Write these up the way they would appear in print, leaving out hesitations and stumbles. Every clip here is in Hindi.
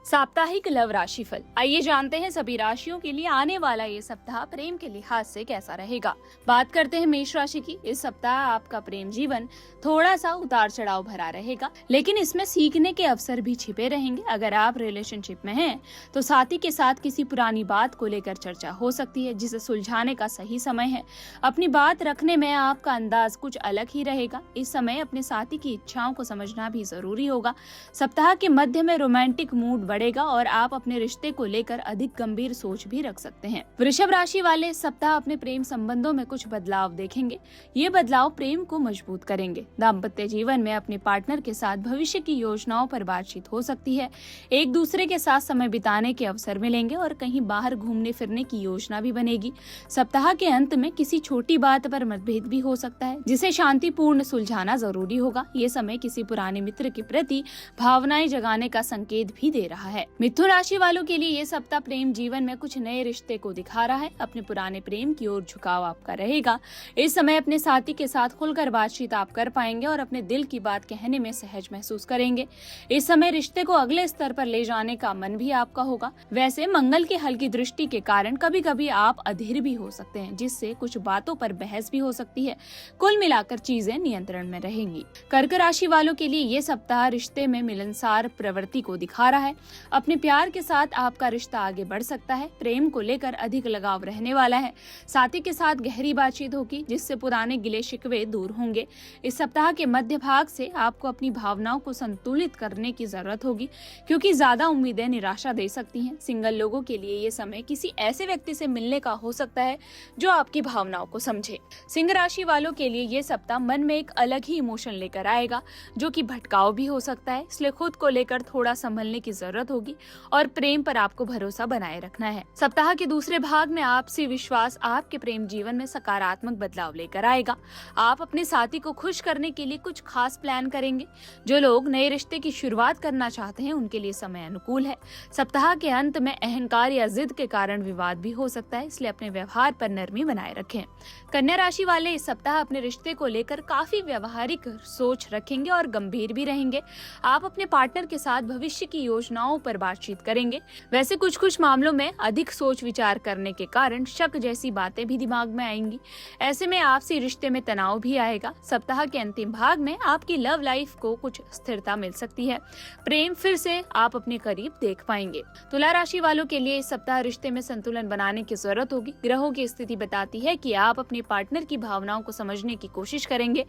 साप्ताहिक लव राशिफल। आइए जानते हैं सभी राशियों के लिए आने वाला ये सप्ताह प्रेम के लिहाज से कैसा रहेगा। बात करते हैं मेष राशि की। इस सप्ताह आपका प्रेम जीवन थोड़ा सा उतार चढ़ाव भरा रहेगा, लेकिन इसमें सीखने के अवसर भी छिपे रहेंगे। अगर आप रिलेशनशिप में हैं तो साथी के साथ किसी पुरानी बात को लेकर चर्चा हो सकती है, जिसे सुलझाने का सही समय है। अपनी बात रखने में आपका अंदाज कुछ अलग ही रहेगा। इस समय अपने साथी की इच्छाओं को समझना भी जरूरी होगा। सप्ताह के मध्य में रोमांटिक मूड बढ़ेगा और आप अपने रिश्ते को लेकर अधिक गंभीर सोच भी रख सकते हैं। वृषभ राशि वाले इस सप्ताह अपने प्रेम संबंधों में कुछ बदलाव देखेंगे। ये बदलाव प्रेम को मजबूत करेंगे। दाम्पत्य जीवन में अपने पार्टनर के साथ भविष्य की योजनाओं पर बातचीत हो सकती है। एक दूसरे के साथ समय बिताने के अवसर मिलेंगे और कहीं बाहर घूमने फिरने की योजना भी बनेगी। सप्ताह के अंत में किसी छोटी बात पर मतभेद भी हो सकता है, जिसे शांतिपूर्ण सुलझाना जरूरी होगा। ये समय किसी पुराने मित्र के प्रति भावनाएं जगाने का संकेत भी दे रहा है। मिथुन राशि वालों के लिए ये सप्ताह प्रेम जीवन में कुछ नए रिश्ते को दिखा रहा है। अपने पुराने प्रेम की ओर झुकाव आपका रहेगा। इस समय अपने साथी के साथ खुलकर बातचीत आप कर पाएंगे और अपने दिल की बात कहने में सहज महसूस करेंगे। इस समय रिश्ते को अगले स्तर पर ले जाने का मन भी आपका होगा। वैसे मंगल की हल्की दृष्टि के कारण कभी कभी आप अधीर भी हो सकते हैं, जिससे कुछ बातों पर बहस भी हो सकती है। कुल मिलाकर चीजें नियंत्रण में रहेंगी। कर्क राशि वालों के लिए ये सप्ताह रिश्ते में मिलनसार प्रवृत्ति को दिखा रहा है। अपने प्यार के साथ आपका रिश्ता आगे बढ़ सकता है। प्रेम को लेकर अधिक लगाव रहने वाला है। साथी के साथ गहरी बातचीत होगी, जिससे पुराने गिले शिकवे दूर होंगे। इस सप्ताह के मध्य भाग से आपको अपनी भावनाओं को संतुलित करने की जरूरत होगी, क्योंकि ज्यादा उम्मीदें निराशा दे सकती हैं। सिंगल लोगों के लिए ये समय किसी ऐसे व्यक्ति से मिलने का हो सकता है जो आपकी भावनाओं को समझे। सिंह राशि वालों के लिए ये सप्ताह मन में एक अलग ही इमोशन लेकर आएगा, जो कि भटकाव भी हो सकता है। इसलिए खुद को लेकर थोड़ा संभलने की जरूरत होगी और प्रेम पर आपको भरोसा बनाए रखना है। सप्ताह के दूसरे भाग में आपसी विश्वास आपके प्रेम जीवन में सकारात्मक बदलाव लेकर आएगा। आप अपने साथी को खुश करने के लिए कुछ खास प्लान करेंगे। जो लोग नए रिश्ते की शुरुआत करना चाहते हैं, उनके लिए समय अनुकूल है। सप्ताह के अंत में अहंकार या जिद के कारण विवाद भी हो सकता है, इसलिए अपने व्यवहार पर नरमी बनाए रखें। कन्या राशि वाले इस सप्ताह अपने रिश्ते को लेकर काफी व्यवहारिक सोच रखेंगे और गंभीर भी रहेंगे। आप अपने पार्टनर के साथ भविष्य की योजनाओं पर बातचीत करेंगे। वैसे कुछ मामलों में अधिक सोच विचार करने के कारण शक जैसी बातें भी दिमाग में आएंगी। ऐसे में आपसी रिश्ते में तनाव भी आएगा। सप्ताह के अंतिम भाग में आपकी लव लाइफ को कुछ स्थिरता मिल सकती है। प्रेम फिर से आप अपने करीब देख पाएंगे। तुला राशि वालों के लिए इस सप्ताह रिश्ते में संतुलन बनाने की जरूरत होगी। ग्रहों की स्थिति बताती है कि आप अपने पार्टनर की भावनाओं को समझने की कोशिश करेंगे,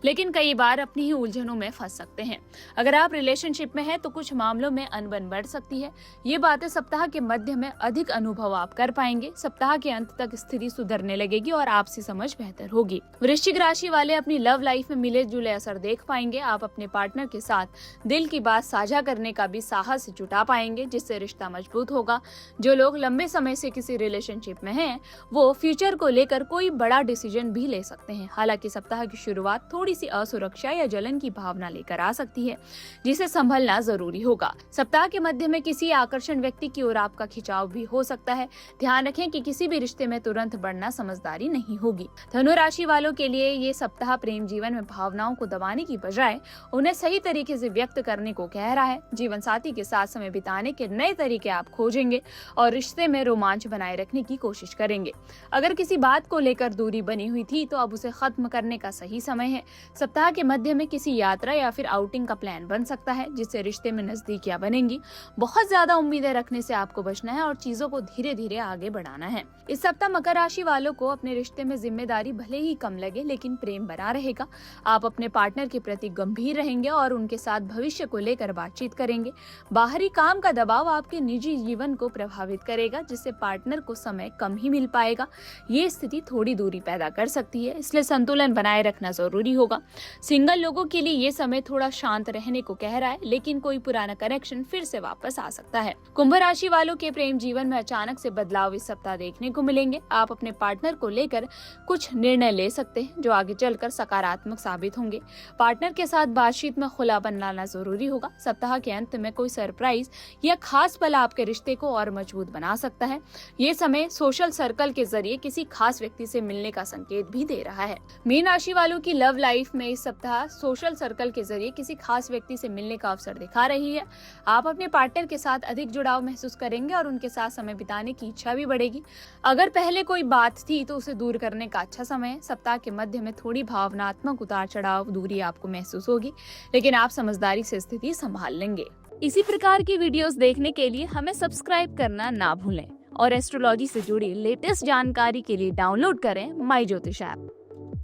लेकिन कई बार अपनी ही उलझनों में फंस सकते हैं। अगर आप रिलेशनशिप में हैं तो कुछ मामलों में अनबन बढ़ सकती है। ये बातें सप्ताह के मध्य में अधिक अनुभव आप कर पाएंगे। सप्ताह के अंत तक स्थिति सुधरने लगेगी और आपसी समझ बेहतर होगी। वृश्चिक राशि वाले अपनी लव लाइफ में मिले जुले असर देख पाएंगे। आप अपने पार्टनर के साथ दिल की बात साझा करने का भी साहस जुटा पाएंगे, जिससे रिश्ता मजबूत होगा। जो लोग लंबे समय से किसी रिलेशनशिप में हैं, वो फ्यूचर को लेकर कोई बड़ा डिसीजन भी ले सकते हैं। हालांकि सप्ताह की शुरुआत थोड़ी सी असुरक्षा या जलन की भावना लेकर आ सकती है, जिसे संभलना जरूरी होगा। सप्ताह के मध्य में किसी आकर्षण व्यक्ति की ओर आपका खिंचाव भी हो सकता है। ध्यान रखें कि किसी भी रिश्ते में तुरंत बढ़ना समझदारी नहीं होगी। धनु राशि वालों के लिए ये सप्ताह प्रेम जीवन में भावनाओं को दबाने की बजाय उन्हें सही तरीके से व्यक्त करने को कह रहा है। जीवन साथी के साथ समय बिताने के नए तरीके आप खोजेंगे और रिश्ते में रोमांच बनाए रखने की कोशिश करेंगे। अगर किसी बात को लेकर दूरी बनी हुई थी तो अब उसे खत्म करने का सही समय है। सप्ताह के मध्य में किसी यात्रा या फिर आउटिंग का प्लान बन सकता है, जिससे रिश्ते में नजदीकियां बनेंगी। बहुत ज्यादा उम्मीदें रखने से आपको बचना है और चीजों को धीरे धीरे आगे बढ़ाना है। इस सप्ताह मकर राशि वालों को अपने रिश्ते में जिम्मेदारी भले ही कम लगे, लेकिन प्रेम बना रहेगा। आप अपने पार्टनर के प्रति गंभीर रहेंगे और उनके साथ भविष्य को लेकर बातचीत करेंगे। बाहरी काम का दबाव आपके निजी जीवन को प्रभावित करेगा, जिससे पार्टनर को समय कम ही मिल पाएगा। ये स्थिति थोड़ी दूरी पैदा कर सकती है, इसलिए संतुलन बनाए रखना जरूरी होगा। सिंगल लोगों के लिए ये समय थोड़ा शांत रहने को कह रहा है, लेकिन कोई पुराना कनेक्शन फिर से वापस आ सकता है। कुंभ राशि वालों के प्रेम जीवन में अचानक से बदलाव इस सप्ताह देखने को मिलेंगे। आप अपने पार्टनर को लेकर कुछ निर्णय ले सकते हैं, जो आगे चलकर सकारात्मक साबित होंगे। पार्टनर के साथ बातचीत में खुलापन लाना जरूरी होगा। सप्ताह के अंत में कोई सरप्राइज या खास पल आपके रिश्ते को और मजबूत बना सकता है। ये समय सोशल सर्कल के जरिए किसी खास व्यक्ति से मिलने का संकेत भी दे रहा है। मीन राशि वालों की लव लाइफ में इस सप्ताह सोशल सर्कल के जरिए किसी खास व्यक्ति से मिलने का अवसर दिखा रही है। आप अपने पार्टनर के साथ अधिक जुड़ाव महसूस करेंगे और उनके साथ समय बिताने की इच्छा भी बढ़ेगी। अगर पहले कोई बात थी तो उसे दूर करने का अच्छा समय है। सप्ताह के मध्य में थोड़ी भावनात्मक उतार चढ़ाव दूरी आपको महसूस होगी, लेकिन आप समझदारी से स्थिति संभाल लेंगे। इसी प्रकार की वीडियोस देखने के लिए हमें सब्सक्राइब करना ना भूलें और एस्ट्रोलॉजी से जुड़ी लेटेस्ट जानकारी के लिए डाउनलोड करें माई ज्योतिष ऐप।